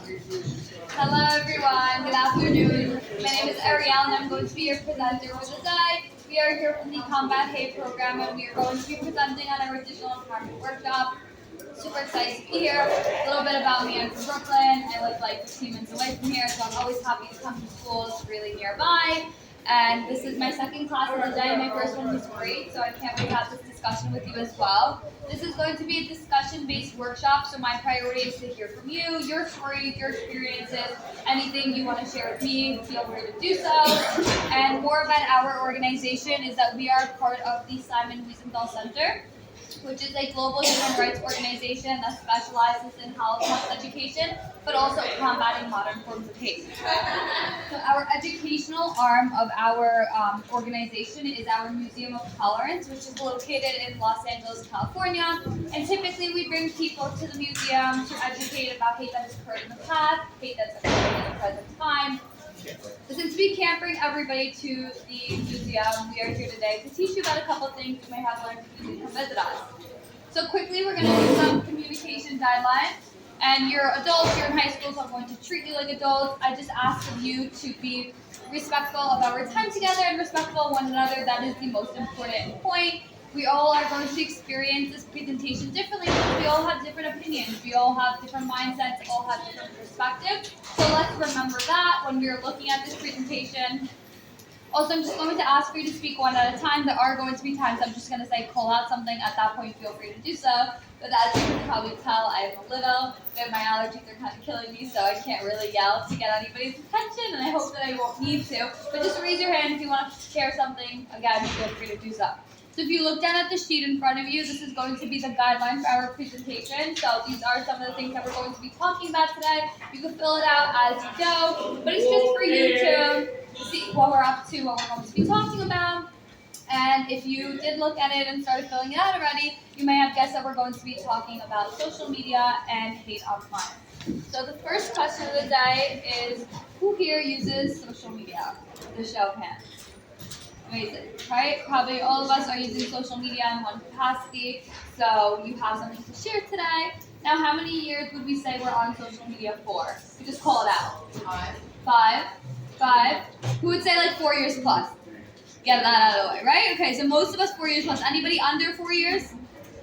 Hello everyone, good afternoon. My name is Ariel and I'm going to be your presenter for the day. We are here from the Combat Hate program and we are going to be presenting on our digital empowerment workshop. Super excited to be here. A little bit about me, I'm from Brooklyn. I live like 15 minutes away from here, so I'm always happy to come to schools really nearby. And this is my second class of the day. My first one was great, so I can't wait to have this discussion with you as well. This is going to be a discussion-based workshop, so my priority is to hear from you, your stories, your experiences, anything you want to share with me, feel free to do so. And more about our organization is that we are part of the Simon Wiesenthal Center, which is a global human rights organization that specializes in Holocaust education, but also combating modern forms of hate. So our educational arm of our organization is our Museum of Tolerance, which is located in Los Angeles, California. And typically we bring people to the museum to educate about hate that has occurred in the past, hate that's occurring in the present time. So since we can't bring everybody to the museum, we are here today to teach you about a couple things you may have learned if you come visit us. So quickly, we're going to do some communication guidelines. And you're adults, you're in high school, so I'm going to treat you like adults. I just ask of you to be respectful of our time together and respectful of one another. That is the most important point. We all are going to experience this presentation differently because we all have different opinions. We all have different mindsets, all have different perspectives. So let's remember that when we're looking at this presentation. Also, I'm just going to ask for you to speak one at a time. There are going to be times I'm just going to say call out something. At that point, feel free to do so. But as you can probably tell, I am a little bit, my allergies are kind of killing me, so I can't really yell to get anybody's attention, and I hope that I won't need to. But just raise your hand if you want to share something. Again, feel free to do so. So if you look down at the sheet in front of you, this is going to be the guideline for our presentation. So these are some of the things that we're going to be talking about today. You can fill it out as you go, but it's just for you to see what we're up to, what we're going to be talking about. And if you did look at it and started filling it out already, you may have guessed that we're going to be talking about social media and hate online. So the first question of the day is, who here uses social media? The show of hands. Amazing, right? Probably all of us are using social media in one capacity, so you have something to share today. Now, how many years would we say we're on social media for? We just call it out. Five. Who would say like 4 years plus? Get that out of the way, right? Okay, so most of us 4 years plus. Anybody under 4 years?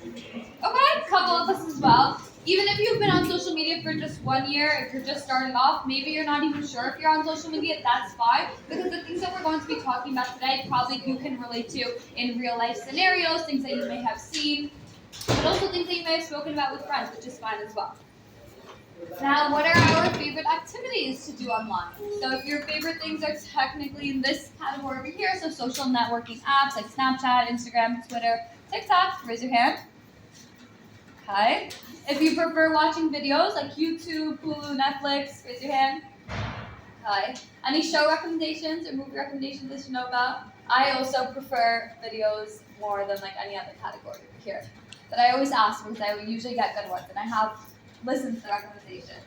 Okay, a couple of us as well. Even if you've been on social media for just 1 year, if you're just starting off, maybe you're not even sure if you're on social media, that's fine. Because the things that we're going to be talking about today, probably you can relate to in real life scenarios, things that you may have seen, but also things that you may have spoken about with friends, which is fine as well. Now, what are our favorite activities to do online? So if your favorite things are technically in this category over here, so social networking apps like Snapchat, Instagram, Twitter, TikTok, raise your hand. Okay. If you prefer watching videos like YouTube, Hulu, Netflix, raise your hand. Okay. Any show recommendations or movie recommendations that you know about? I also prefer videos more than like any other category over here. But I always ask because I usually get good ones and I have listened to the recommendations.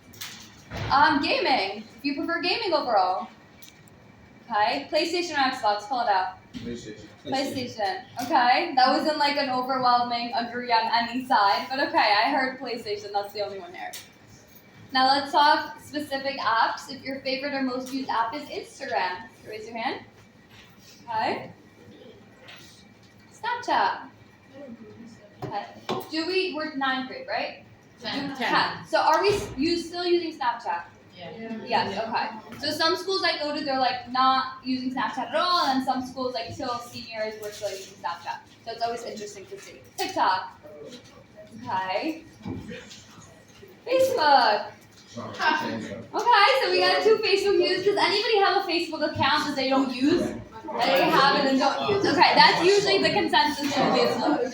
Gaming. If you prefer gaming overall. Okay. PlayStation or Xbox, call it out. PlayStation. Okay. That wasn't like an overwhelming agree on any side, but okay, I heard PlayStation. That's the only one there. Now let's talk specific apps. If your favorite or most used app is Instagram, raise your hand. Okay. Snapchat. Okay. We're 9th grade, right? 10. So are we still using Snapchat? Yeah. Yes, okay. So some schools I go to, they're like not using Snapchat at all, and then some schools like till seniors we're still using Snapchat. So it's always interesting to see. TikTok. Okay. Facebook. Okay, so we got 2 Facebook users. Does anybody have a Facebook account that they don't use? That they have and then don't use? Okay, that's usually the consensus for Facebook.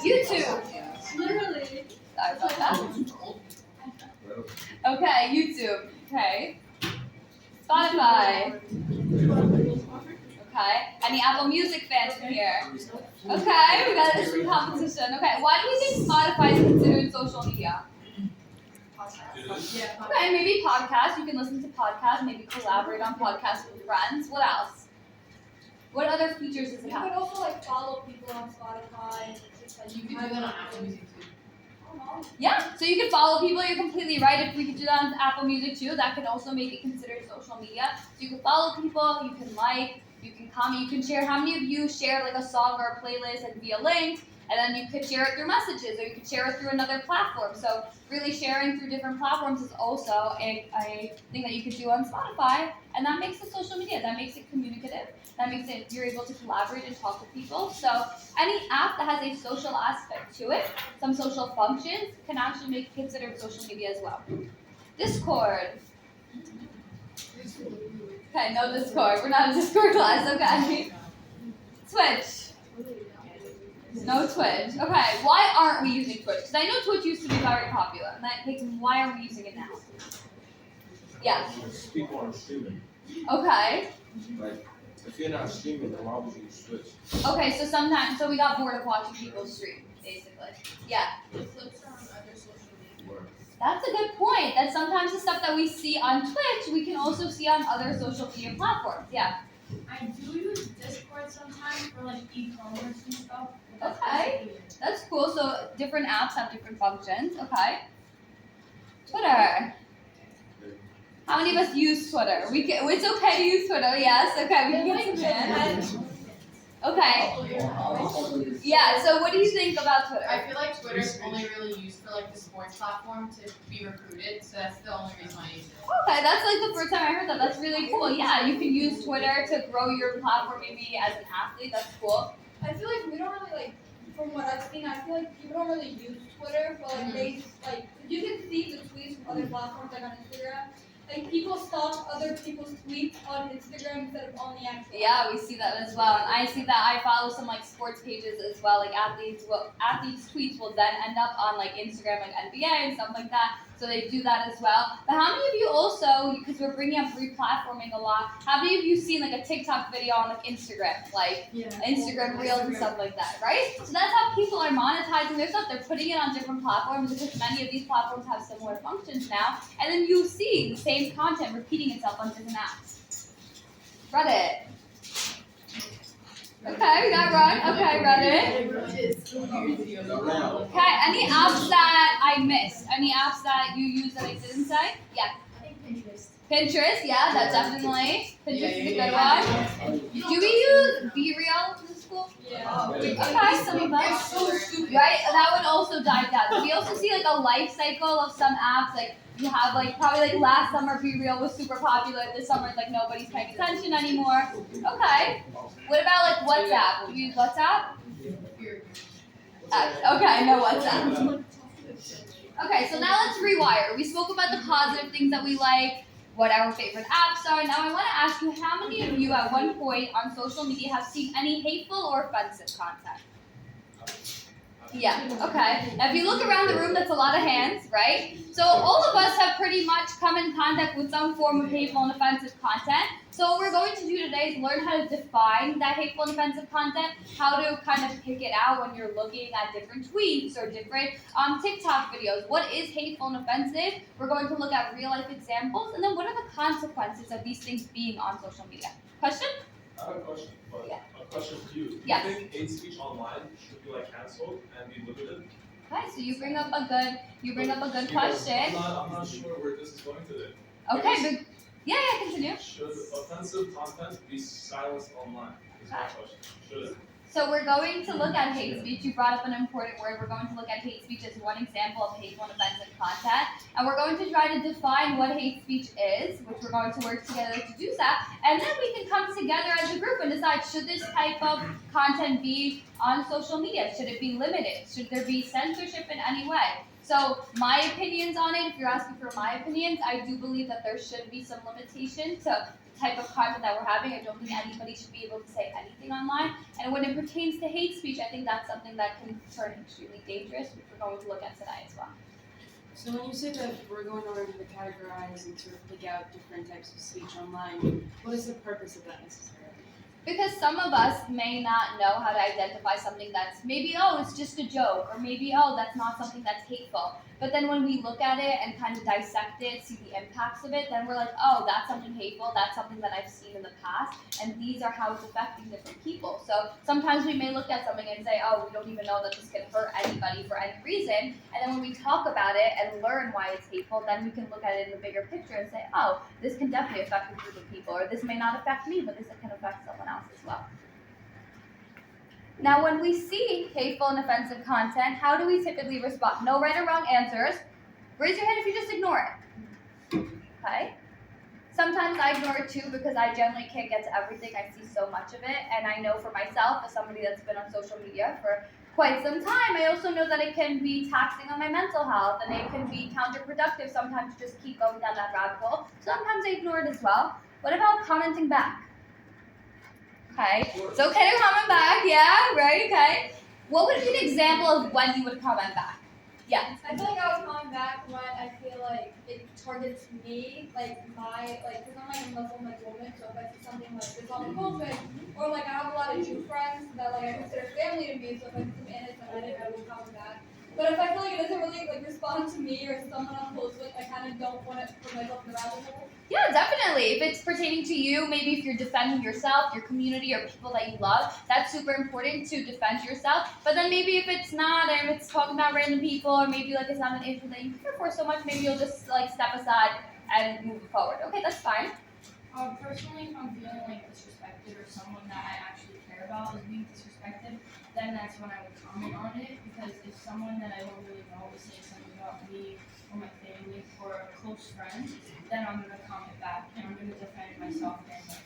YouTube. Literally. Sorry about that. Okay, YouTube. Okay. Spotify. Okay. Any Apple Music fans from here? Okay, we got some competition. Okay, why do we think Spotify is considered social media? Okay, maybe podcasts. You can listen to podcasts, maybe collaborate on podcasts with friends. What else? What other features does it You have? could also like follow people on Spotify. Just like You can do that on Apple Music too. Yeah, so you can follow people. You're completely right. If we could do that on Apple Music too, that could also make it considered social media. So you can follow people, you can like, you can comment, you can share. How many of you share like a song or a playlist and via link, and then you could share it through messages, or you could share it through another platform. So really sharing through different platforms is also a thing that you could do on Spotify, and that makes it social media. That makes it communicative. That makes it you're able to collaborate and talk with people. So any app that has a social aspect to it, some social functions, can actually make it considered social media as well. Discord. Okay, no Discord. We're not a Discord class, okay. Twitch. No Twitch. Okay, why aren't we using Twitch? Because I know Twitch used to be very popular, and that makes why aren't we using it now? Yeah. People aren't streaming. Okay. Like, if you're not streaming, then why would you switch? Okay, so we got bored of watching people stream, basically. Yeah. That's a good point. That sometimes the stuff that we see on Twitch, we can also see on other social media platforms. Yeah. I do use Discord sometimes for like e-commerce and stuff. Okay. That's cool. So different apps have different functions. Okay. Twitter. How many of us use Twitter? It's okay to use Twitter. Yes. Okay. We can get some in. Okay. Yeah. So what do you think about Twitter? I feel like Twitter is only really used for like the sports platform to be recruited, so that's the only reason I use it. Okay, that's like the first time I heard that. That's really cool. Yeah, you can use Twitter to grow your platform maybe as an athlete. That's cool. I feel like we don't really like, from what I've seen, I feel like people don't really use Twitter, but like they like you can see the tweets from other platforms like on Instagram. Like people stalk other people's tweets on Instagram instead of on the actual. Yeah, we see that as well. And I see that I follow some like sports pages as well. Like athletes tweets will then end up on like Instagram, like NBA and stuff like that. So they do that as well. But how many of you also, because we're bringing up re-platforming a lot, how many of you seen like a TikTok video on like Instagram, like Instagram Reels and stuff like that, right? So that's how people are monetizing their stuff. They're putting it on different platforms because many of these platforms have similar functions now. And then you see the same content repeating itself on different apps. Reddit. Okay, we got Ron. Okay, Reddit. Okay, any apps that I missed? Any apps that you use that I didn't say? Yeah. I think Pinterest. Pinterest, yeah, that definitely. Pinterest is a good one. Do we use BeReal in school? Yeah. Okay, some of us. Right, that would also die down. We also see like a life cycle of some apps, like you have like probably like last summer BeReal was super popular. This summer like nobody's paying attention anymore. Okay. What about like WhatsApp? Do you use WhatsApp? Okay, no WhatsApp. Okay, so now let's rewire. We spoke about the positive things that we like, what our favorite apps are. Now I want to ask you, how many of you at one point on social media have seen any hateful or offensive content? Yeah, okay. Now if you look around the room, that's a lot of hands, right? So all of us have pretty much come in contact with some form of hateful and offensive content. So what we're going to do today is learn how to define that hateful and offensive content, how to kind of pick it out when you're looking at different tweets or different TikTok videos. What is hateful and offensive? We're going to look at real life examples, and then what are the consequences of these things being on social media? Question? I have a question, but Yeah. a question for you. Do Yes. you think hate speech online should be like cancelled and be limited? Okay, so you bring up a good Because question. I'm not sure where this is going today. Okay, but yeah, continue. Should offensive content be silenced online? Is my question. Should it? So we're going to look at hate speech. You brought up an important word. We're going to look at hate speech as one example of hateful and offensive content. And we're going to try to define what hate speech is, which we're going to work together to do that. And then we can come together as a group and decide, should this type of content be on social media? Should it be limited? Should there be censorship in any way? So my opinions on it, if you're asking for my opinions, I do believe that there should be some limitation to type of content that we're having. I don't think anybody should be able to say anything online. And when it pertains to hate speech, I think that's something that can turn extremely dangerous, which we're going to look at today as well. So when you say that we're going to learn how to categorize and sort of pick out different types of speech online, what is the purpose of that necessarily? Because some of us may not know how to identify something that's maybe, oh, it's just a joke, or maybe, oh, that's not something that's hateful. But then when we look at it and kind of dissect it, see the impacts of it, then we're like, oh, that's something hateful, that's something that I've seen in the past, and these are how it's affecting different people. So sometimes we may look at something and say, oh, we don't even know that this can hurt anybody for any reason. And then when we talk about it and learn why it's hateful, then we can look at it in the bigger picture and say, oh, this can definitely affect a group of people, or this may not affect me, but this can affect someone else as well. Now, when we see hateful and offensive content, how do we typically respond? No right or wrong answers. Raise your hand if you just ignore it. Okay? Sometimes I ignore it too because I generally can't get to everything. I see so much of it. And I know for myself, as somebody that's been on social media for quite some time, I also know that it can be taxing on my mental health and it can be counterproductive sometimes to just keep going down that rabbit hole. Sometimes I ignore it as well. What about commenting back? Okay, it's okay to comment back, yeah, right, okay. What would be an example of when you would comment back? Yeah. I feel like I was coming back when I feel like it targets me, like because I'm like a Muslim like woman, so if I see something like this on the pulpit, or like I have a lot of Jew friends that like I consider family to me, so if I see some anti-Semitic, I will comment back. But if I feel like it doesn't really like respond to me or someone I'm close with, I kind of don't want to put myself in the rabbit hole. Yeah, definitely. If it's pertaining to you, maybe if you're defending yourself, your community, or people that you love, that's super important to defend yourself. But then maybe if it's not, and it's talking about random people, or maybe like it's not an issue that you care for so much, maybe you'll just like step aside and move forward. Okay, that's fine. Personally, if I'm feeling like disrespected or someone that I actually care about is being disrespected, then that's when I would comment on it. Because if someone that I don't really know is saying something about me or my family or a close friend, then I'm gonna comment back and I'm gonna defend myself and them.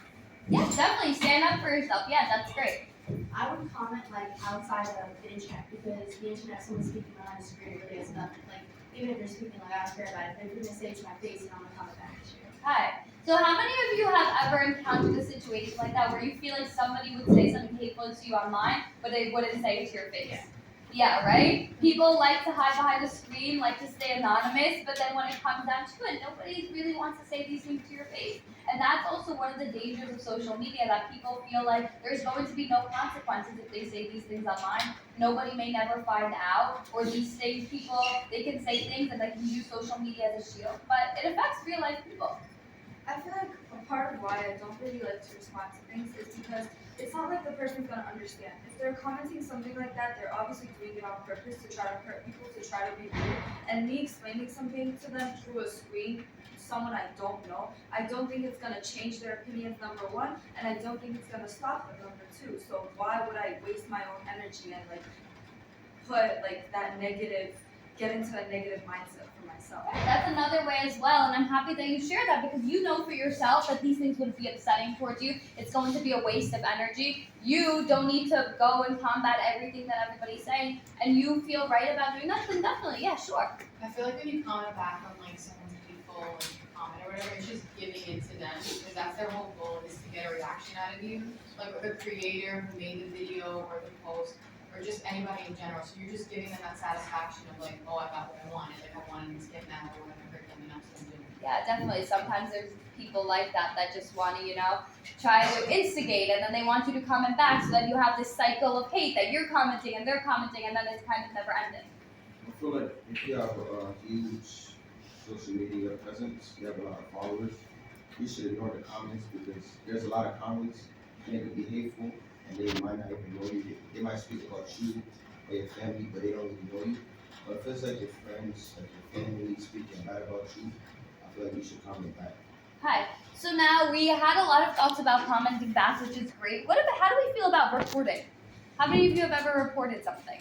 Yeah, definitely stand up for yourself. Yeah, that's great. I would comment like outside of the internet because the internet, someone's speaking behind the screen really has nothing. Like even if they're speaking like I don't care about it, they're gonna say it to my face and I'm gonna comment back at you. Hi. So how many of you have ever encountered a situation like that where you feel like somebody would say something hateful to you online, but they wouldn't say it to your face? Yeah, right? People like to hide behind the screen, like to stay anonymous, but then when it comes down to it, nobody really wants to say these things to your face. And that's also one of the dangers of social media, that people feel like there's going to be no consequences if they say these things online. Nobody may never find out, or these things, people, they can say things and they can use social media as a shield, but it affects real life people. I feel like a part of why I don't really like to respond to things is because it's not like the person's gonna understand. If they're commenting something like that, they're obviously doing it on purpose to try to hurt people, to try to be rude. And me explaining something to them through a screen, someone I don't know, I don't think it's gonna change their opinions, number one, and I don't think it's gonna stop them, number two. So why would I waste my own energy and like put like that negative, get into a negative mindset for myself? That's another way as well, and I'm happy that you share that because you know for yourself that these things would be upsetting towards you. It's going to be a waste of energy. You don't need to go and combat everything that everybody's saying, and you feel right about doing that, then definitely, yeah, sure. I feel like when you comment back on like someone's hateful like, comment or whatever, it's just giving it to them because that's their whole goal is to get a reaction out of you. Like the creator who made the video or the post or just anybody in general. So you're just giving them that satisfaction of like, oh, I got what I wanted. Like I wanted to get mad, I wanted to hurt them, and that's what I'm doing. Yeah, definitely. Sometimes there's people like that that just want to, try to instigate, and then they want you to comment back, so then you have this cycle of hate that you're commenting and they're commenting, and then it's kind of never ending. I feel like if you have a huge social media presence, you have a lot of followers, you should ignore the comments because there's a lot of comments and it could be hateful and they might not even know you. They might speak about you or your family, but they don't even know you. But if it's like your friends, like your family speaking bad about you, I feel like you should comment back. Hi. So now we had a lot of thoughts about commenting back, which is great. How do we feel about reporting? How many of you have ever reported something?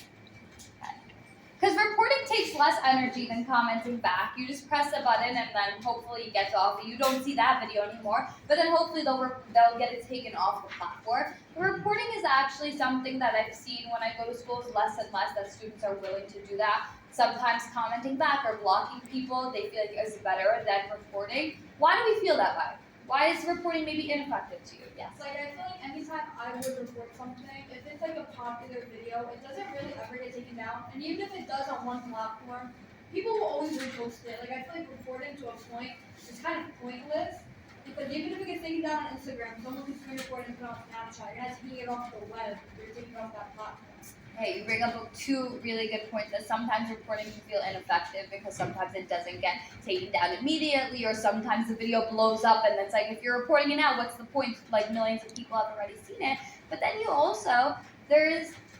Because reporting takes less energy than commenting back. You just press a button and then hopefully it gets off. You don't see that video anymore, but then hopefully they'll get it taken off the platform. But reporting is actually something that I've seen when I go to schools less and less that students are willing to do that. Sometimes commenting back or blocking people they feel like is better than reporting. Why do we feel that way? Why is reporting maybe ineffective to you? Yes. Like I feel like anytime I would report something, if it's like a popular video, it doesn't really ever get taken down. And even if it does on one platform, people will always repost it. Like I feel like reporting to a point is kind of pointless because even if it gets taken down on Instagram, someone can screen record and put it on Snapchat. You're not taking it off the web. You're taking it off that platform. Hey, you bring up two really good points that sometimes reporting can feel ineffective because sometimes it doesn't get taken down immediately, or sometimes the video blows up and it's like, if you're reporting it now, what's the point? Like, millions of people have already seen it. But then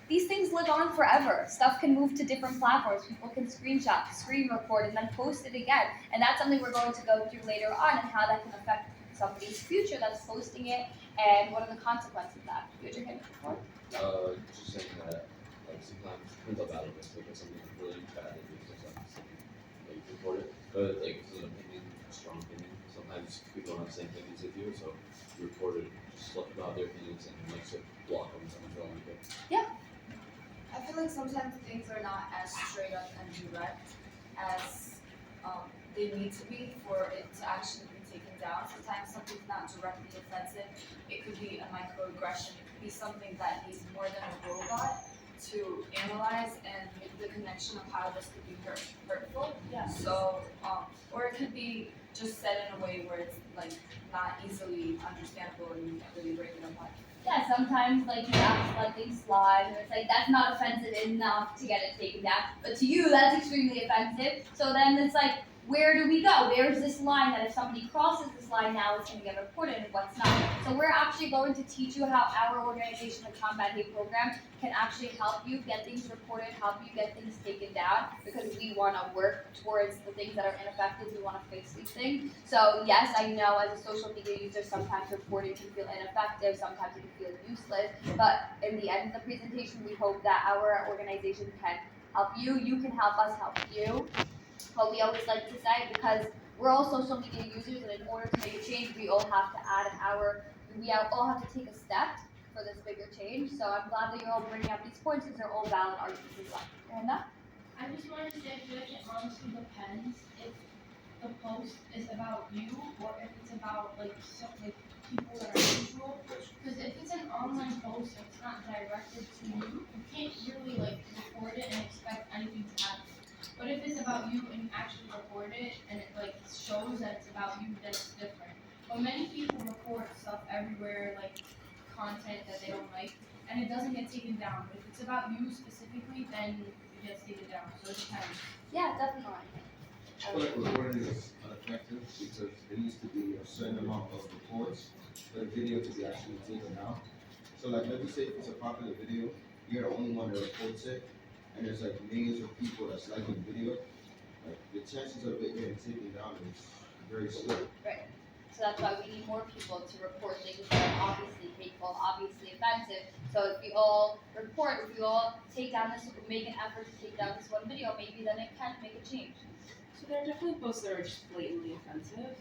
these things live on forever. Stuff can move to different platforms. People can screenshot, screen record, and then post it again. And that's something we're going to go through later on, and how that can affect somebody's future that's posting it, and what are the consequences of that. You had your hand up before? Just saying that, like, sometimes it depends how bad it is. Like, if something's really bad, it is something like you report it. But like, it's an opinion, a strong opinion. Sometimes people don't have the same opinions as you, so you report it, just let them out their opinions, and like, so block them. Someone's wrong with it. I feel like sometimes things are not as straight up and direct as they need to be for it to actually be taken down. Sometimes something's not directly offensive. It could be a microaggression. It could be something that needs more than a robot to analyze and make the connection of how this could be hurtful. Yeah. So, or it could be just said in a way where it's like not easily understandable and you can't really break it apart. Yeah, sometimes like you have to let things slide, and it's like that's not offensive enough to get it taken down, but to you that's extremely offensive. So then it's like, where do we go? There's this line that if somebody crosses this line now, it's going to get reported, and what's not. So we're actually going to teach you how our organization, the Combat Hate Program, can actually help you get things reported, help you get things taken down, because we want to work towards the things that are ineffective. We want to fix these things. So yes, I know as a social media user, sometimes reporting can feel ineffective, sometimes it can feel useless, but in the end of the presentation, we hope that our organization can help you, you can help us help you. What we always like to say, because we're all social media users, and in order to make a change, we all have to all have to take a step for this bigger change. So I'm glad that you're all bringing up these points, because they're all valid arguments as well. Anna? I just wanted to say, I feel like it honestly depends if the post is about you or if it's about like people that are unusual. Because if it's an online post and it's not directed to you, you can't really like record it and expect anything to happen. But if it's about you and you actually record it and it like shows that it's about you, then it's different. But many people record stuff everywhere, like content that they don't like, and it doesn't get taken down. But if it's about you specifically, then it gets taken down. So it depends. Yeah, definitely. I feel like recording is ineffective because there needs to be a certain amount of reports for the video to be actually taken down. So like, let me say if it's a popular video, you're the only one that reports it, and there's like millions of people that's liking the video, like the chances of it getting taken down is very slim. Right. So that's why we need more people to report things that are obviously hateful, obviously offensive. So if we all report, if we all take down this, make an effort to take down this one video, maybe then it can make a change. So there are definitely posts that are just blatantly offensive.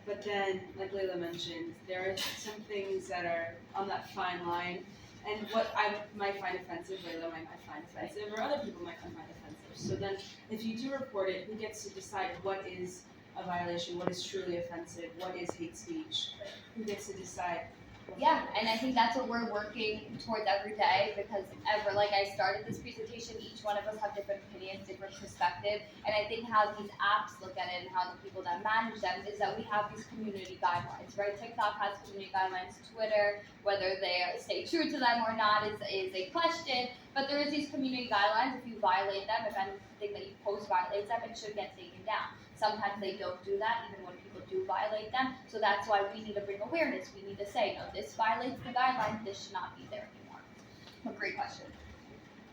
But then, like Layla mentioned, there are some things that are on that fine line. And what I might find offensive, Layla might find offensive, or other people might find offensive. So then, if you do report it, who gets to decide what is a violation, what is truly offensive, what is hate speech? Who gets to decide? Yeah, and I think that's what we're working towards every day, because like I started this presentation, each one of us have different opinions, different perspectives, and I think how these apps look at it and how the people that manage them is that we have these community guidelines, right? TikTok has community guidelines, Twitter, whether they stay true to them or not is a question, but there is these community guidelines. If you violate them, if anything that you post violates them, it should get taken down. Sometimes they don't do that, even when people do violate them. So that's why we need to bring awareness. We need to say, no, this violates the guidelines, this should not be there anymore. A great question.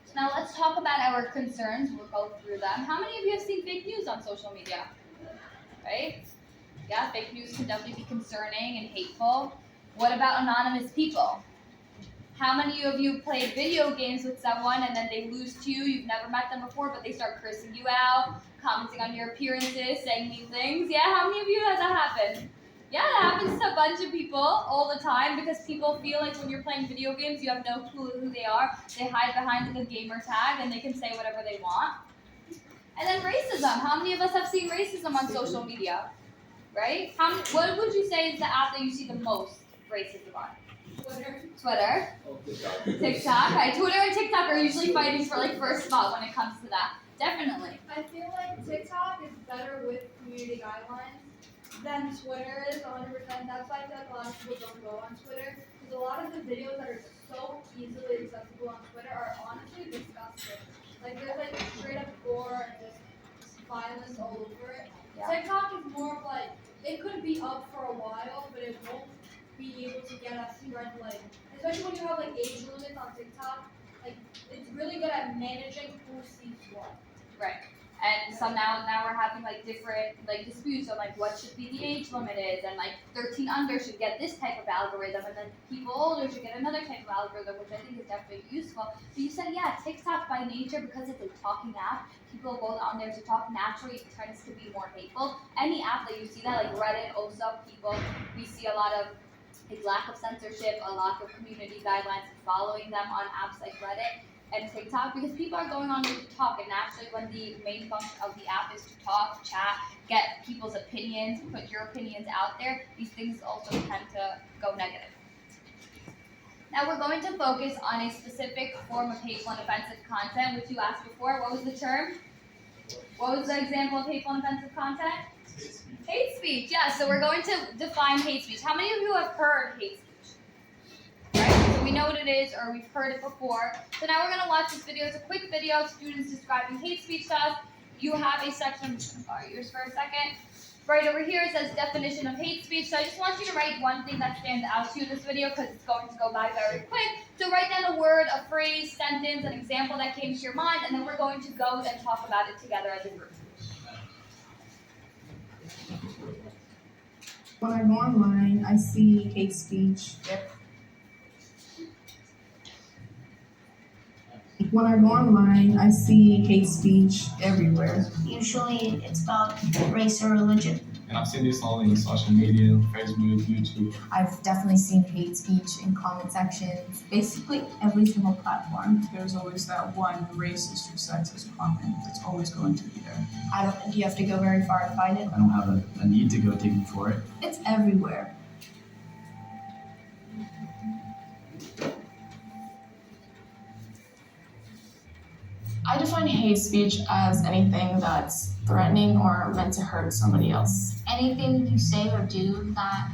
So now let's talk about our concerns. We'll go through them. How many of you have seen fake news on social media? Right? Yeah, fake news can definitely be concerning and hateful. What about anonymous people? How many of you played video games with someone and then they lose to you? You've never met them before, but they start cursing you out, commenting on your appearances, saying mean things. Yeah, how many of you has that happen? Yeah, that happens to a bunch of people all the time, because people feel like when you're playing video games, you have no clue who they are. They hide behind like a gamer tag and they can say whatever they want. And then racism. How many of us have seen racism on social media? Right? What would you say is the app that you see the most racism on? Twitter. TikTok. Right. Twitter and TikTok are usually fighting for like first spot when it comes to that. Definitely. I feel like TikTok is better with community guidelines than Twitter is 100%. That's why I feel like a lot of people don't go on Twitter, because a lot of the videos that are so easily accessible on Twitter are honestly disgusting. Like there's like straight up gore and just violence all over it. Yeah. TikTok is more of like it could be up for a while, but it won't be able to get us spread like, especially when you have like age limits on TikTok. Like it's really good at managing who sees what. Right. And so now we're having like different like disputes on like what should be the age limit is, and like 13 under should get this type of algorithm, and then people older should get another type of algorithm, which I think is definitely useful. But you said TikTok by nature, because it's a talking app, people go on there to talk naturally, it tends to be more hateful. Any app that you see that, like Reddit, also we see a lot of like lack of censorship, a lack of community guidelines, following them on apps like Reddit and TikTok, because people are going on there to talk, and naturally when the main function of the app is to talk, chat, get people's opinions, put your opinions out there, these things also tend to go negative. Now we're going to focus on a specific form of hateful and offensive content, which you asked before. What was the term? What was the example of hateful and offensive content? Hate speech, yeah. So we're going to define hate speech. How many of you have heard hate speech? Right? So we know what it is, or we've heard it before. So now we're going to watch this video. It's a quick video of students describing hate speech to us. You have a section, I'm just going to borrow yours for a second. Right over here it says definition of hate speech. So I just want you to write one thing that stands out to you in this video, because it's going to go by very quick. So write down a word, a phrase, sentence, an example that came to your mind, and then we're going to go and talk about it together as a group. When I go online, I see hate speech. When I go online, I see hate speech everywhere. Usually it's about race or religion. And I've seen this all in social media, Facebook, YouTube. I've definitely seen hate speech in comment sections, basically every single platform. There's always that one racist or sexist comment that's always going to be there. I don't think you have to go very far to find it. I don't have a need to go digging for it. It's everywhere. I define hate speech as anything that's threatening or meant to hurt somebody else. Anything you say or do that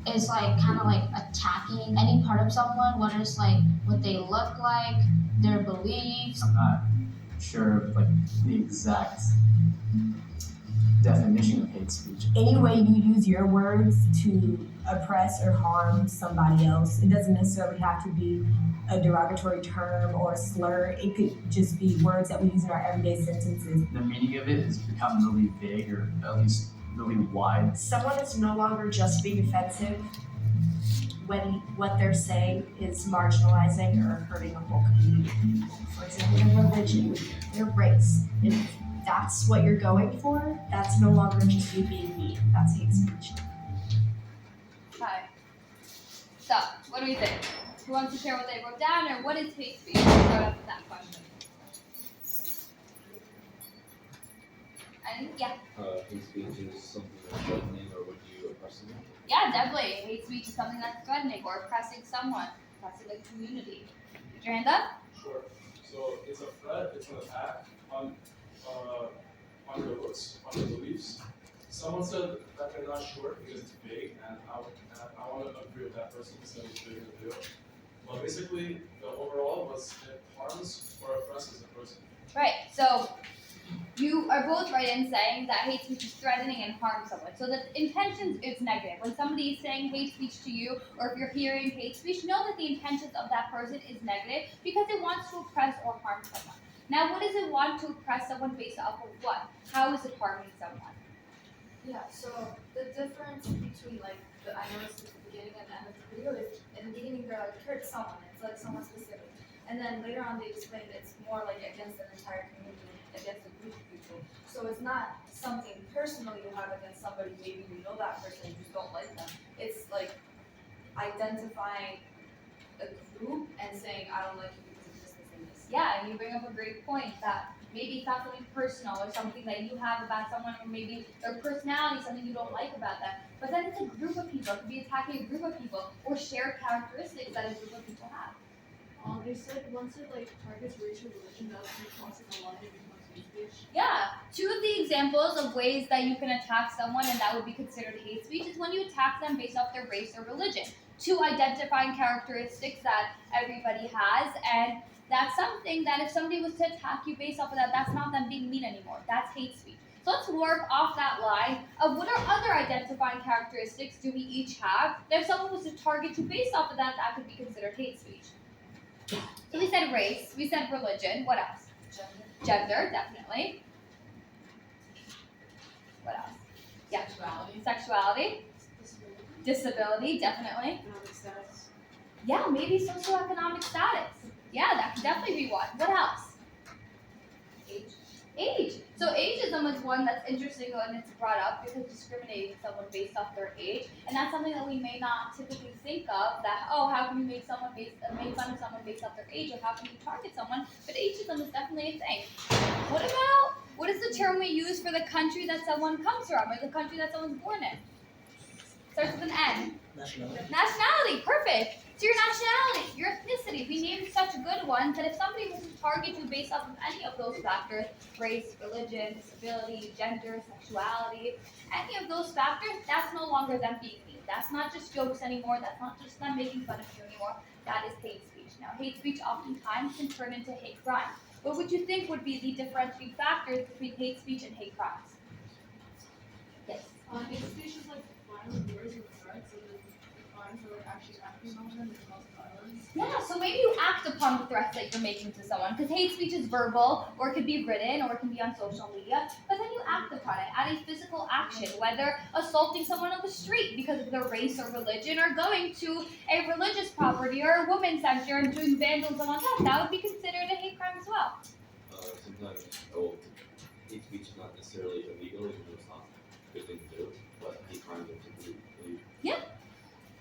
is like kind of like attacking any part of someone, whether it's like what they look like, their beliefs. I'm not sure of like the exact definition of hate speech. Any way you use your words to oppress or harm somebody else, it doesn't necessarily have to be a derogatory term or a slur. It could just be words that we use in our everyday sentences. The meaning of it has become really vague, or at least really wide. Someone is no longer just being offensive when what they're saying is marginalizing or hurting a whole community of people. For example, their religion, their race. If that's what you're going for, that's no longer just you being mean. That's hate speech. Hi. So, what do we think? Who wants to share what they wrote down, or what is hate speech? Let's start off with that question. Hate speech is something that's threatening, or would you oppress someone? Yeah, definitely. Hate speech is something that's threatening or oppressing someone, oppressing the community. Put your hand up. Sure. So it's a threat, it's an attack on your looks, on your beliefs. Someone said that they're not sure because it's vague, and I want to agree with that person because it's big in the video. But basically, the overall was it harms or oppresses a person. Right. So you are both right in saying that hate speech is threatening and harms someone. So the intentions is negative. When somebody is saying hate speech to you, or if you're hearing hate speech, know that the intentions of that person is negative because it wants to oppress or harm someone. Now, what does it want to oppress someone based off of what? How is it harming someone? Yeah, so the difference between like I noticed at the beginning and the end of the video is in the beginning they're like hurt someone, it's like someone specific. And then later on they explain it's more like against an entire community, against a group of people. So it's not something personal you have against somebody, maybe you know that person, you just don't like them. It's like identifying a group and saying I don't like you because of this, this, and this. Yeah, and you bring up a great point that maybe it's not something personal or something that you have about someone, or maybe their personality, something you don't like about them. But then it's a group of people. It could be attacking a group of people or shared characteristics that a group of people have. They said once it like targets race or religion, that's like crossing a line, it becomes hate speech. Yeah, two of the examples of ways that you can attack someone and that would be considered hate speech is when you attack them based off their race or religion. two identifying characteristics that everybody has, and that's something that if somebody was to attack you based off of that, that's not them being mean anymore. That's hate speech. So let's work off that line of what are other identifying characteristics do we each have that if someone was to target you based off of that, that could be considered hate speech. So we said race, we said religion, what else? Gender, definitely. What else? Yeah. Sexuality. Disability, definitely. Economic status. Yeah, maybe socioeconomic status. Yeah, that could definitely be one. What else? Age. So ageism is one that's interesting when it's brought up because discriminating someone based off their age, and that's something that we may not typically think of. That how can you make fun of someone based off their age, or how can you target someone? But ageism is definitely a thing. What is the term we use for the country that someone comes from, or the country that someone's born in? Starts with an N. Nationality. Perfect. So your nationality, your ethnicity. We named such good ones that if somebody was to target you based off of any of those factors, race, religion, disability, gender, sexuality, any of those factors, that's no longer them being mean. That's not just jokes anymore. That's not just them making fun of you anymore. That is hate speech. Now, hate speech oftentimes can turn into hate crime. What would you think would be the differentiating factors between hate speech and hate crimes? Yes. Hate speech is like violent words or threats, and then the crimes are like actually acting on them and cause violence. Yeah, so maybe you act upon the threats that you're making to someone, because hate speech is verbal, or it could be written, or it can be on social media, but then you act upon it at a physical action, whether assaulting someone on the street because of their race or religion, or going to a religious property or a women's center and doing vandalism on that would be considered a hate crime as well. Sometimes, hate speech is not necessarily illegal, even though it's not a good thing to do, but hate crimes are typically. Yeah.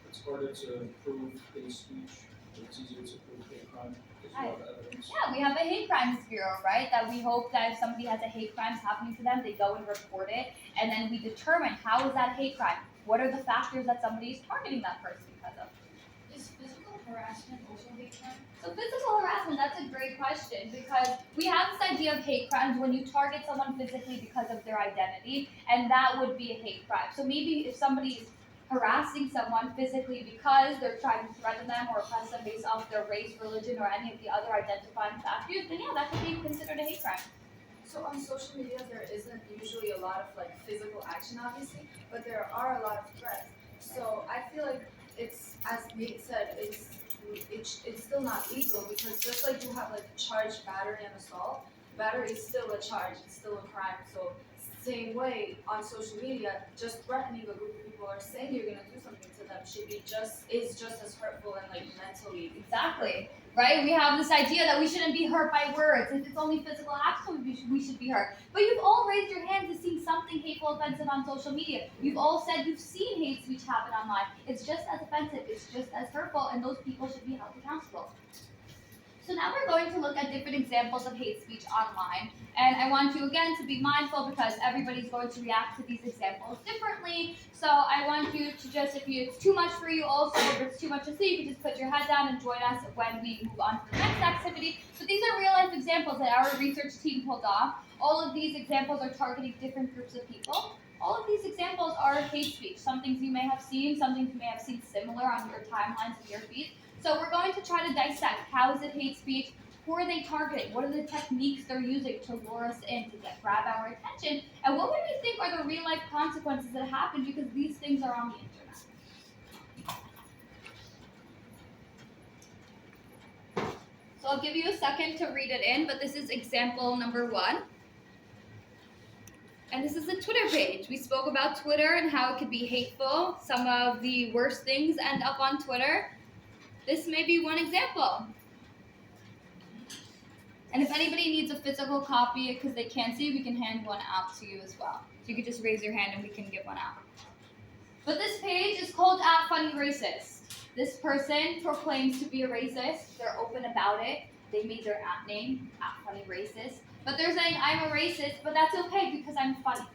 It's harder to prove hate speech, it's easier to prove hate crime, because you have evidence. Yeah, we have a hate crimes bureau, right? That we hope that if somebody has a hate crimes happening to them, they go and report it, and then we determine how is that hate crime? What are the factors that somebody is targeting that person because of? Is physical harassment also hate crime? So physical harassment, that's a great question, because we have this idea of hate crimes when you target someone physically because of their identity, and that would be a hate crime. So maybe if somebody's harassing someone physically because they're trying to threaten them or oppress them based off their race, religion, or any of the other identifying factors, then yeah, that could be considered a hate crime. So on social media, there isn't usually a lot of like physical action, obviously, but there are a lot of threats. So I feel like it's, as Nate said, it's still not legal, because just like you have like charged battery and assault, battery is still a charge, it's still a crime. So same way on social media, just threatening a group of people or saying you're gonna do something to them is just as hurtful and like mentally. Exactly. Right? We have this idea that we shouldn't be hurt by words. If it's only physical acts, we should be hurt. But you've all raised your hands to seeing something hateful, offensive on social media. You've all said you've seen hate speech happen online. It's just as offensive. It's just as hurtful, and those people should be held accountable. So now we're going to look at different examples of hate speech online. And I want you again to be mindful, because everybody's going to react to these examples differently. So I want you to just, if it's too much for you also, if it's too much to see, you can just put your head down and join us when we move on to the next activity. But these are real life examples that our research team pulled off. All of these examples are targeting different groups of people. All of these examples are hate speech. Some things you may have seen, some things you may have seen similar on your timelines and your feeds. So we're going to try to dissect, how is it hate speech? Who are they targeting? What are the techniques they're using to lure us in, to grab our attention? And what would we think are the real life consequences that happen because these things are on the internet? So I'll give you a second to read it in, but this is example number 1. And this is a Twitter page. We spoke about Twitter and how it could be hateful. Some of the worst things end up on Twitter. This may be one example. And if anybody needs a physical copy because they can't see, we can hand one out to you as well. So you can just raise your hand and we can give one out. But this page is called @FunnyRacist. This person proclaims to be a racist. They're open about it. They made their @name, @FunnyRacist. But they're saying, I'm a racist, but that's okay because I'm funny.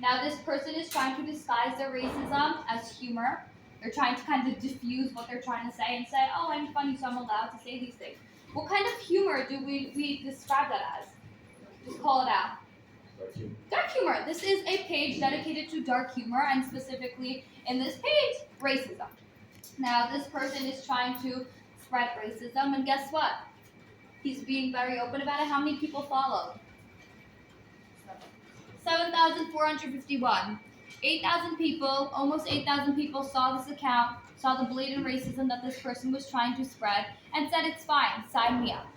Now this person is trying to disguise their racism as humor. They're trying to kind of diffuse what they're trying to say and say, oh, I'm funny, so I'm allowed to say these things. What kind of humor do we describe that as? Just call it out. Dark humor. Dark humor. This is a page dedicated to dark humor, and specifically in this page, racism. Now, this person is trying to spread racism, and guess what? He's being very open about it. How many people followed? 7,451. 8,000 people, almost 8,000 people saw this account, saw the blatant racism that this person was trying to spread, and said it's fine, sign me up.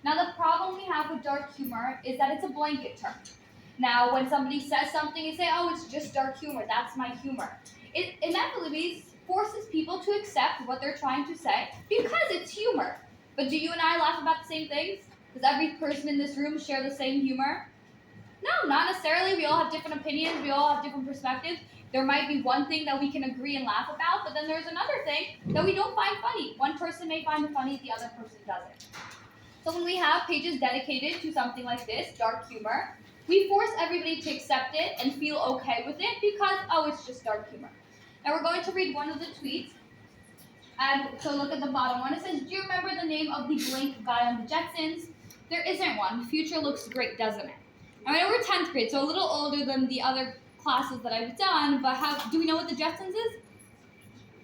Now, the problem we have with dark humor is that it's a blanket term. Now, when somebody says something, you say, oh, it's just dark humor, that's my humor. It inevitably forces people to accept what they're trying to say because it's humor. But do you and I laugh about the same things? Does every person in this room share the same humor? No, not necessarily. We all have different opinions. We all have different perspectives. There might be one thing that we can agree and laugh about, but then there's another thing that we don't find funny. One person may find it funny, the other person doesn't. So when we have pages dedicated to something like this, dark humor, we force everybody to accept it and feel okay with it because, oh, it's just dark humor. Now we're going to read one of the tweets. And so look at the bottom one. It says, do you remember the name of the blank guy on the Jetsons? There isn't one. Future looks great, doesn't it? I mean, we're 10th grade, so a little older than the other classes that I've done, but do we know what the Jetsons is?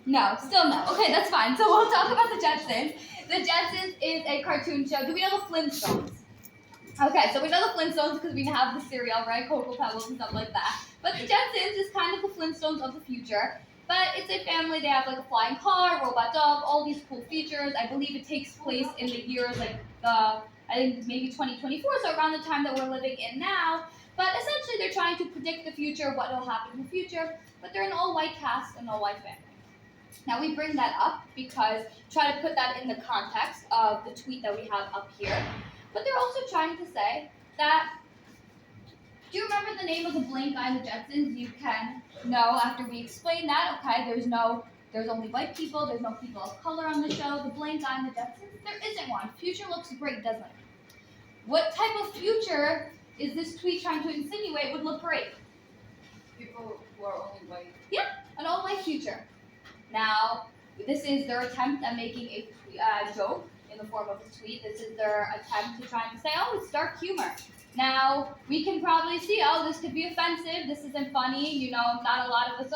No, still no. Okay, that's fine. So we'll talk about the Jetsons. The Jetsons is a cartoon show. Do we know the Flintstones? Okay, so we know the Flintstones because we have the cereal, right? Cocoa Pebbles and stuff like that. But the Jetsons is kind of the Flintstones of the future. But it's a family. They have like a flying car, robot dog, all these cool features. I believe it takes place in the years I think maybe 2024, so around the time that we're living in now. But essentially, they're trying to predict the future, what will happen in the future. But they're an all-white cast, an all-white family. Now, we bring that up because try to put that in the context of the tweet that we have up here. But they're also trying to say that, do you remember the name of the blank guy in the Jetsons? You can know after we explain that. Okay, there's only white people, there's no people of color on the show. The blank guy in the Jetsons, there isn't one. Future looks great, doesn't it? What type of future is this tweet trying to insinuate would look great? People who are only white. Yeah, an all-white future. Now, this is their attempt at making a joke in the form of a tweet. This is their attempt to try to say, oh, it's dark humor. Now, we can probably see, oh, this could be offensive, this isn't funny, you know, not a lot of us,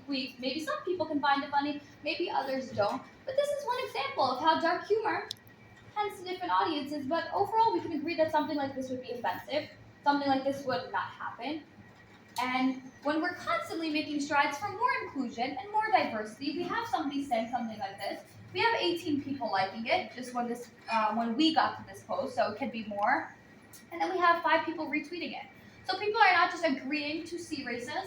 maybe some people can find it funny, maybe others don't. But this is one example of how dark humor tends to different audiences, but overall we can agree that something like this would be offensive, something like this would not happen. And when we're constantly making strides for more inclusion and more diversity, we have somebody saying something like this. We have 18 people liking it, just when we got to this post, so it could be more. And then we have 5 people retweeting it. So people are not just agreeing to see racism,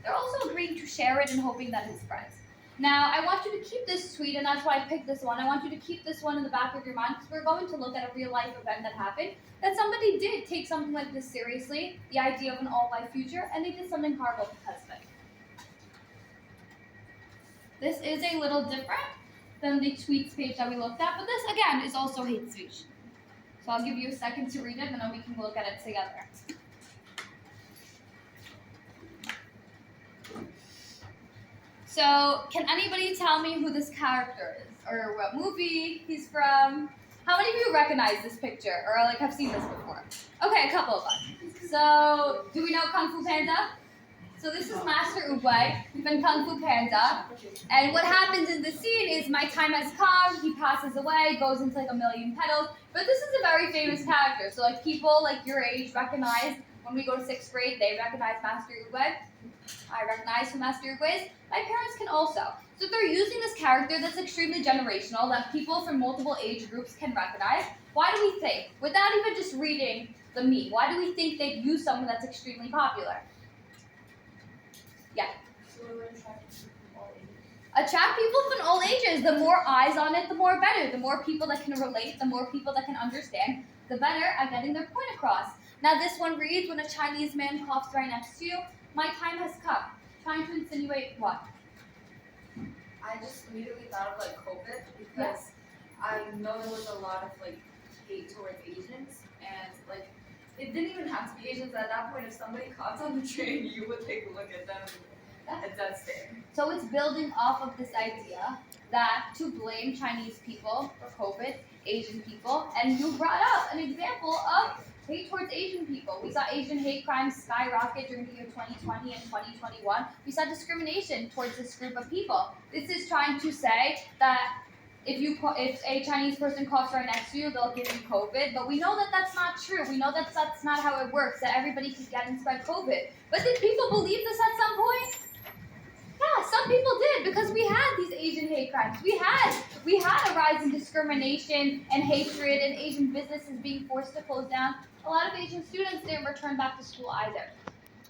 they're also agreeing to share it and hoping that it spreads. Now, I want you to keep this tweet, and that's why I picked this one. I want you to keep this one in the back of your mind because we're going to look at a real-life event that happened, that somebody did take something like this seriously, the idea of an all-white future, and they did something horrible because of it. This is a little different than the tweets page that we looked at, but this, again, is also hate speech. So I'll give you a second to read it, and then we can look at it together. So, can anybody tell me who this character is, or what movie he's from? How many of you recognize this picture, or like have seen this before? Okay, a couple of us. So, do we know Kung Fu Panda? So this is Master Oogway from Kung Fu Panda, and what happens in the scene is my time has come, he passes away, goes into like a million petals, but this is a very famous character, so like people like your age recognize, when we go to 6th grade, they recognize Master Oogway. I recognize who Master Oogway is. My parents can also. So if they're using this character that's extremely generational, that people from multiple age groups can recognize, why do we think, without even just reading the meme, why do we think they'd use someone that's extremely popular? Yeah. So we would attract people from all ages. Attract people from all ages. The more eyes on it, the more better. The more people that can relate, the more people that can understand, the better at getting their point across. Now this one reads, when a Chinese man coughs right next to you, my time has come. Trying to insinuate what? I just immediately thought of like COVID because I know there was a lot of like hate towards Asians, and like it didn't even have to be Asians at that point. If somebody coughs on the train, you would take a look at them. And that's fair. So it's building off of this idea that to blame Chinese people for COVID, Asian people, and you brought up an example of hate towards Asian people. We saw Asian hate crimes skyrocket during the year 2020 and 2021. We saw discrimination towards this group of people. This is trying to say that if a Chinese person coughs right next to you, they'll give you COVID. But we know that that's not true. We know that that's not how it works, that everybody can get and spread COVID. But did people believe this at some point? Yeah, some people did, because we had these Asian hate crimes. We had a rise in discrimination and hatred and Asian businesses being forced to close down. A lot of Asian students didn't return back to school either.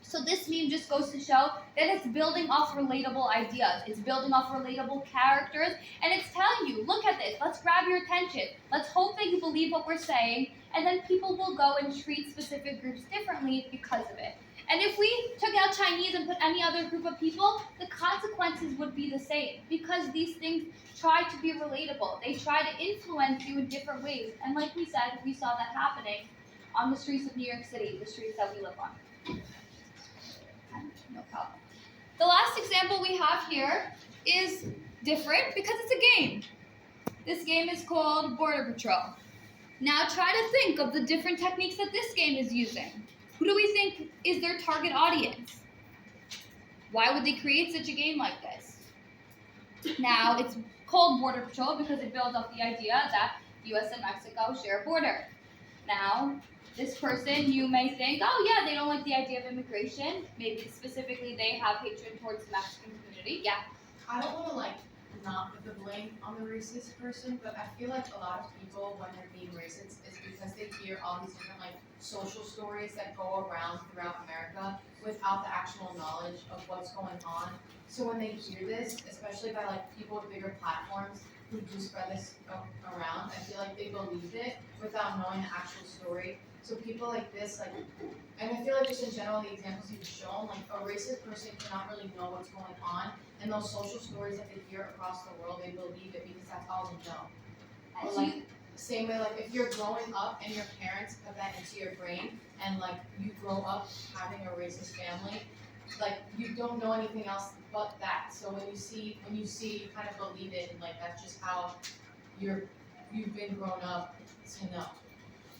So this meme just goes to show that it's building off relatable ideas. It's building off relatable characters, and it's telling you, look at this, let's grab your attention. Let's hope that you believe what we're saying, and then people will go and treat specific groups differently because of it. And if we took out Chinese and put any other group of people, the consequences would be the same, because these things try to be relatable. They try to influence you in different ways. And like we said, we saw that happening on the streets of New York City, the streets that we live on. No problem. The last example we have here is different because it's a game. This game is called Border Patrol. Now try to think of the different techniques that this game is using. Who do we think is their target audience? Why would they create such a game like this? Now, it's called Border Patrol because it builds off the idea that US and Mexico share a border. Now, this person, you may think, oh yeah, they don't like the idea of immigration. Maybe specifically they have hatred towards the Mexican community. Yeah. I don't want to not put the blame on the racist person, but I feel like a lot of people, when they're being racist, is because they hear all these different social stories that go around throughout America without the actual knowledge of what's going on. So when they hear this, especially by people with bigger platforms who do spread this around, I feel like they believe it without knowing the actual story. So people like this, and I feel like just in general, the examples you've shown, a racist person cannot really know what's going on, and those social stories that they hear across the world, they believe it because that's all they know. Or same way, if you're growing up and your parents put that into your brain, and you grow up having a racist family, you don't know anything else but that. So when you see, you kind of believe it, and that's just how you've been grown up to know.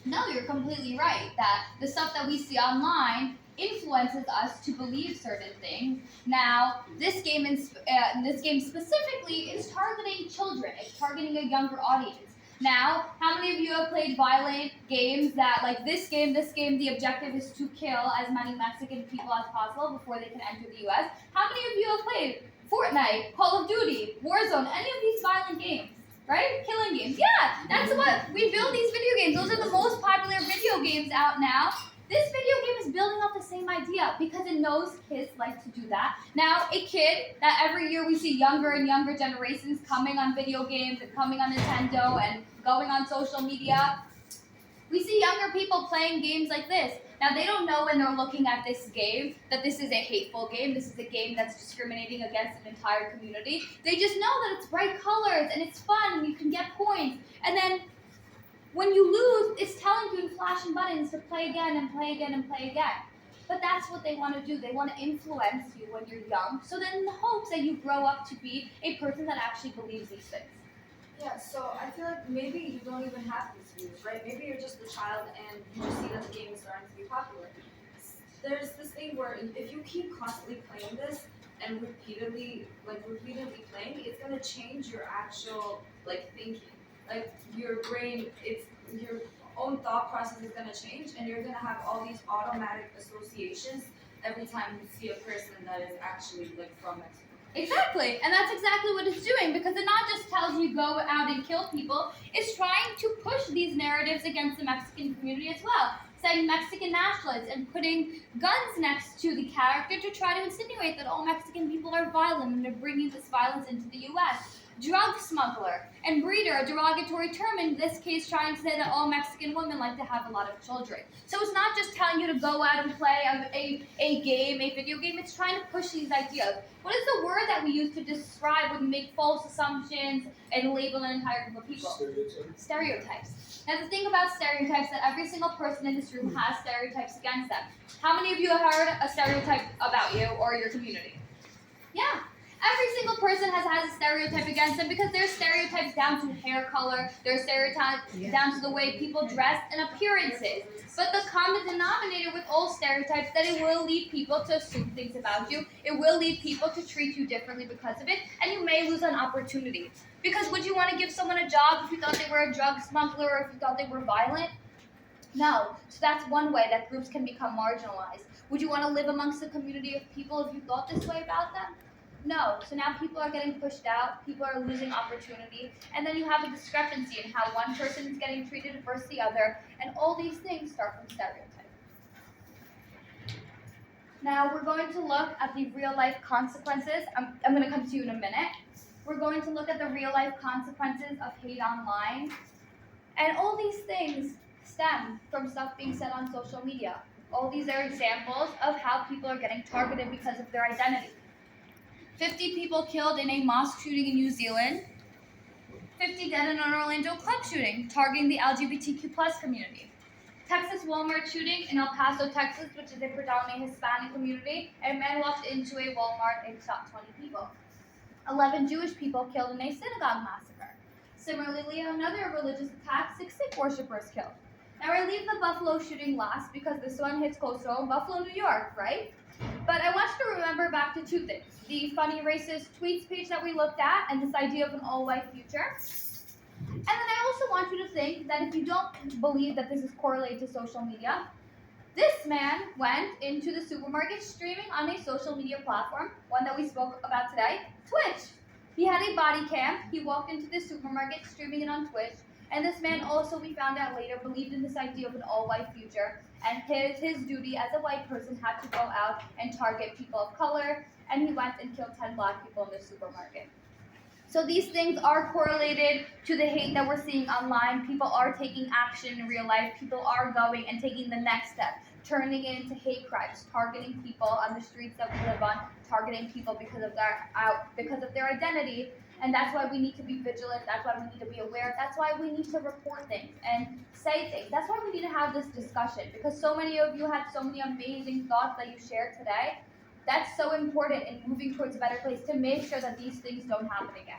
No, you're completely right. That the stuff that we see online influences us to believe certain things. Now, this game specifically is targeting children. It's targeting a younger audience. Now, how many of you have played violent games that, this game, the objective is to kill as many Mexican people as possible before they can enter the US? How many of you have played Fortnite, Call of Duty, Warzone, any of these violent games? Right? Killing games. Yeah, that's what we build these video games. Those are the most popular video games out now. This video game is building off the same idea because it knows kids like to do that. Now, a kid that every year we see younger and younger generations coming on video games and coming on Nintendo and going on social media. We see younger people playing games like this. Now, they don't know when they're looking at this game that this is a hateful game. This is a game that's discriminating against an entire community. They just know that it's bright colors and it's fun and you can get points. And then when you lose, it's telling you in flashing buttons to play again and play again and play again. But that's what they want to do. They want to influence you when you're young, so then in the hopes that you grow up to be a person that actually believes these things. Yeah, so I feel like maybe you don't even have these views, right? Maybe you're just a child and you just see that the game is starting to be popular. There's this thing where if you keep constantly playing this and repeatedly playing, it's gonna change your actual thinking. Your brain, your own thought process is gonna change, and you're gonna have all these automatic associations every time you see a person that is actually from Mexico. Exactly, and that's exactly what it's doing, because it not just tells you go out and kill people, it's trying to push these narratives against the Mexican community as well, saying Mexican nationalists and putting guns next to the character to try to insinuate that all Mexican people are violent and they're bringing this violence into the US. Drug smuggler and breeder, a derogatory term in this case, trying to say that all Mexican women like to have a lot of children. So it's not just telling you to go out and play a video game, it's trying to push these ideas. What is the word that we use to describe when you make false assumptions and label an entire group of people? Stereotypes. Now the thing about stereotypes is that every single person in this room has stereotypes against them. How many of you have heard a stereotype about you or your community? Yeah. Every single person has a stereotype against them because there's stereotypes down to hair color, there's stereotypes down to the way people dress and appearances. But the common denominator with all stereotypes that it will lead people to assume things about you. It will lead people to treat you differently because of it, and you may lose an opportunity. Because would you want to give someone a job if you thought they were a drug smuggler or if you thought they were violent? No. So that's one way that groups can become marginalized. Would you want to live amongst a community of people if you thought this way about them? No. So now people are getting pushed out, people are losing opportunity, and then you have a discrepancy in how one person is getting treated versus the other, and all these things start from stereotypes. Now we're going to look at the real life consequences. I'm going to come to you in a minute. We're going to look at the real life consequences of hate online. And all these things stem from stuff being said on social media. All these are examples of how people are getting targeted because of their identity. 50 people killed in a mosque shooting in New Zealand. 50 dead in an Orlando club shooting, targeting the LGBTQ plus community. Texas Walmart shooting in El Paso, Texas, which is a predominantly Hispanic community. A man walked into a Walmart and shot 20 people. 11 Jewish people killed in a synagogue massacre. Similarly, another religious attack, 6 Sikh worshippers killed. Now I leave the Buffalo shooting last because this one hits close to home, Buffalo, New York, right? But I want you to remember back to 2 things. The funny racist tweets page that we looked at and this idea of an all-white future. And then I also want you to think that if you don't believe that this is correlated to social media, this man went into the supermarket streaming on a social media platform, one that we spoke about today, Twitch. He had a body cam, he walked into the supermarket streaming it on Twitch, and this man also, we found out later, believed in this idea of an all-white future, and his duty as a white person had to go out and target people of color, and he went and killed 10 black people in the supermarket. So these things are correlated to the hate that we're seeing online. People are taking action in real life. People are going and taking the next step, turning it into hate crimes, targeting people on the streets that we live on, targeting people because of their identity. And that's why we need to be vigilant. That's why we need to be aware. That's why we need to report things and say things. That's why we need to have this discussion, because so many of you had so many amazing thoughts that you shared today. That's so important in moving towards a better place to make sure that these things don't happen again.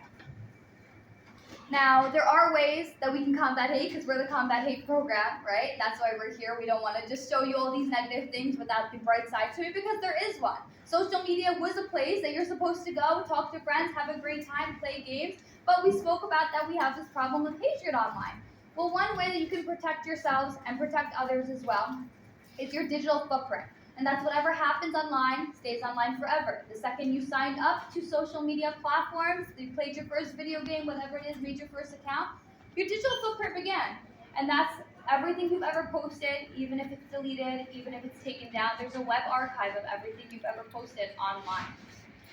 Now, there are ways that we can combat hate because we're the Combat Hate program, right? That's why we're here. We don't want to just show you all these negative things without the bright side to it, because there is one. Social media was a place that you're supposed to go, talk to friends, have a great time, play games, but we spoke about that we have this problem with hatred online. Well, one way that you can protect yourselves and protect others as well is your digital footprint. And that's whatever happens online stays online forever. The second you signed up to social media platforms, you played your first video game, whatever it is, made your first account, your digital footprint began. And that's everything you've ever posted, even if it's deleted, even if it's taken down. There's a web archive of everything you've ever posted online.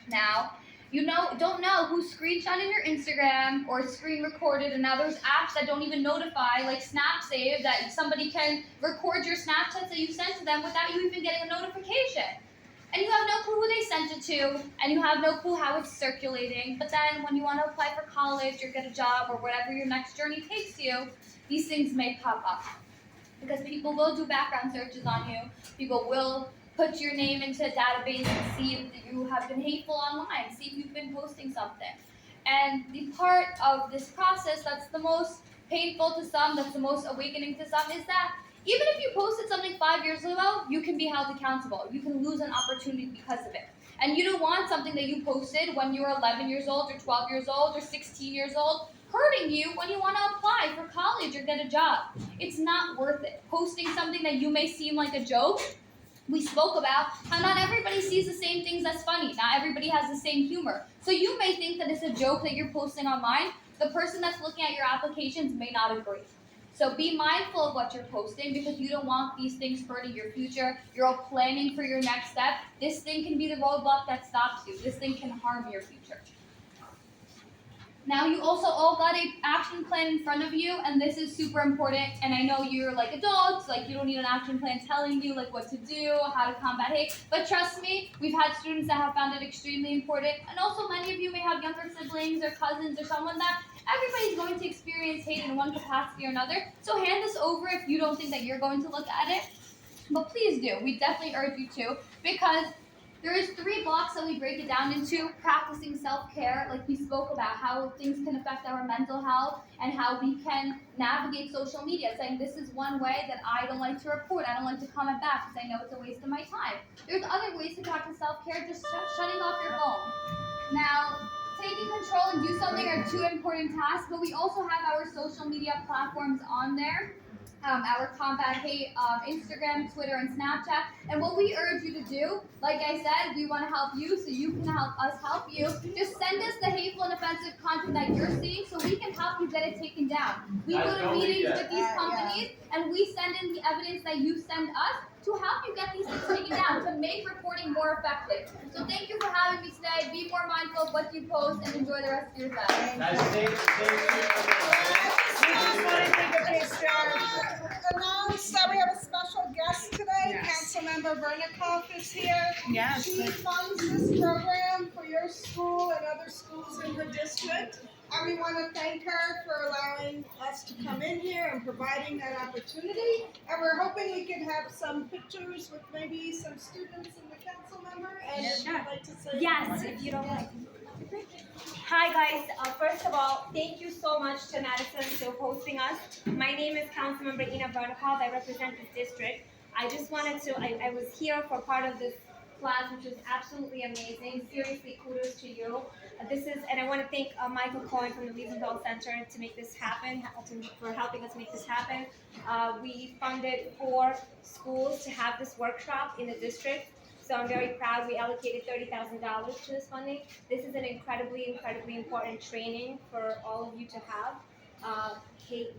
Now, you don't know who screenshotted your Instagram or screen recorded, and now there's apps that don't even notify, like SnapSave, that somebody can record your Snapchats that you sent to them without you even getting a notification. And you have no clue who they sent it to, and you have no clue how it's circulating. But then when you want to apply for college or get a job or whatever your next journey takes you, these things may pop up. Because people will do background searches on you. People will put your name into a database and see if you have been hateful online, see if you've been posting something. And the part of this process that's the most painful to some, that's the most awakening to some, is that even if you posted something 5 years ago, you can be held accountable. You can lose an opportunity because of it. And you don't want something that you posted when you were 11 years old or 12 years old or 16 years old hurting you when you want to apply for college or get a job. It's not worth it. Posting something that you may seem like a joke, we spoke about how not everybody sees the same things as funny. Not everybody has the same humor. So you may think that it's a joke that you're posting online. The person that's looking at your applications may not agree. So be mindful of what you're posting, because you don't want these things hurting your future. You're all planning for your next step. This thing can be the roadblock that stops you. This thing can harm your future. Now, you also all got an action plan in front of you, and this is super important. And I know you're like adults, like you don't need an action plan telling you like what to do, how to combat hate. But trust me, we've had students that have found it extremely important. And also many of you may have younger siblings or cousins or someone that everybody's going to experience hate in one capacity or another. So hand this over if you don't think that you're going to look at it. But please do. We definitely urge you to, because there is 3 blocks that we break it down into practicing self-care, like we spoke about, how things can affect our mental health and how we can navigate social media, saying this is one way that I don't like to report, I don't like to comment back because I know it's a waste of my time. There's other ways to practice self-care, just shutting off your phone. Now, taking control and do something are two important tasks, but we also have our social media platforms on there. Our Combat Hate Instagram, Twitter, and Snapchat. And what we urge you to do, like I said, we want to help you so you can help us help you. Just send us the hateful and offensive content that you're seeing so we can help you get it taken down. We go to meetings with these companies and we send in the evidence that you send us to help you get these things taken down, to make reporting more effective. So thank you for having me today. Be more mindful of what you post and enjoy the rest of your day. Announce that we have a special guest today. Yes. Councilmember Vernikov is here. Yes. She funds this program for your school and other schools in the district. And we want to thank her for allowing us to come in here and providing that opportunity. And we're hoping we can have some pictures with maybe some students and the council member. And if you'd like to say Yes, if you don't mind. Hi guys, first of all, thank you so much to Madison for hosting us. My name is Councilmember Inna Vernikov. I represent this district. I just wanted to, I was here for part of this class, which was absolutely amazing. Seriously, kudos to you. And I want to thank Michael Cohen from the Wiesenthal Center to make this happen, for helping us make this happen. We funded 4 schools to have this workshop in the district. So I'm very proud we allocated $30,000 to this funding. This is an incredibly important training for all of you to have. Hate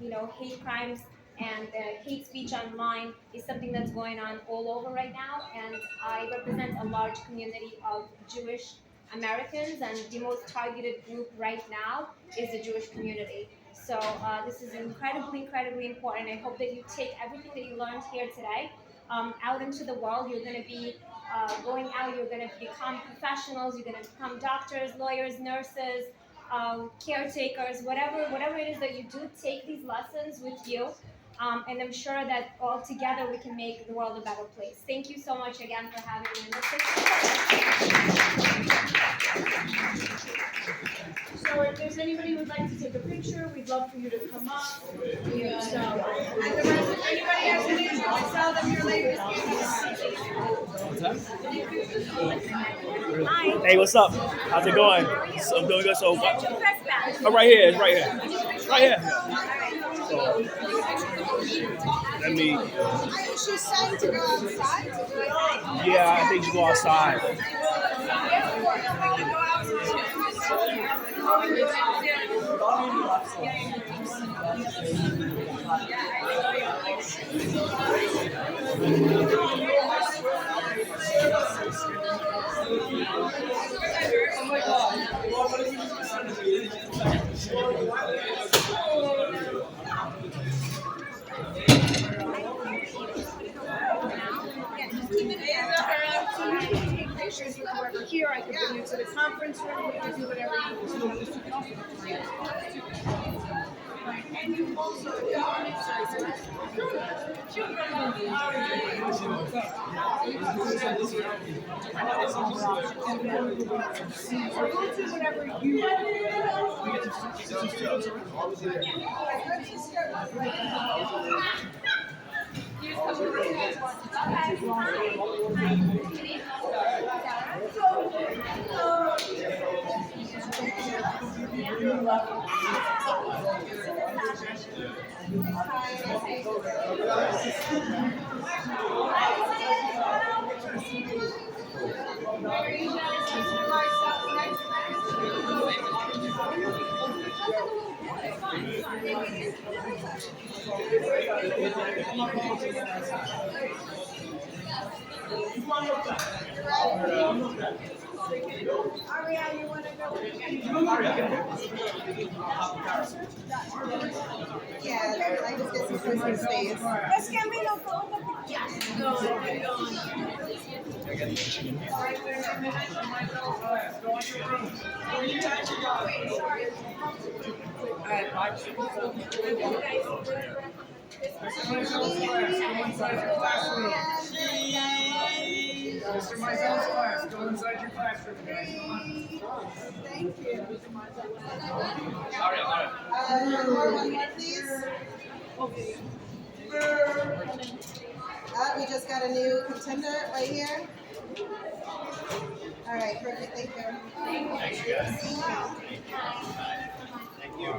crimes and hate speech online is something that's going on all over right now. And I represent a large community of Jewish Americans, and the most targeted group right now is the Jewish community. So this is incredibly important. I hope that you take everything that you learned here today out into the world. You're going to be going out, you're going to become professionals, you're going to become doctors, lawyers, nurses, caretakers, whatever it is that you do, take these lessons with you. And I'm sure that all together we can make the world a better place. Thank you so much again for having me. So if there's anybody who would like to take a picture, we'd love for you to come up. And the rest, anybody has anything to tell them your latest Hi. Hey, what's up? How's it going? So, I'm doing good so far. Oh, right here. It's right here. It's right here. So, let me. She's saying to go outside? Yeah, I think you go outside. Here, I can bring you to the conference room. We can do whatever you And you also Aria, you want to go? Yeah, I just get some Christmas space. Let's get me no phone. Alright, watch. Mr. Mysel's class, go inside your classroom, guys. Thank you. All right. One more, please. We just got a new contender right here. All right, perfect. Thank you. Thanks, guys. Thank you.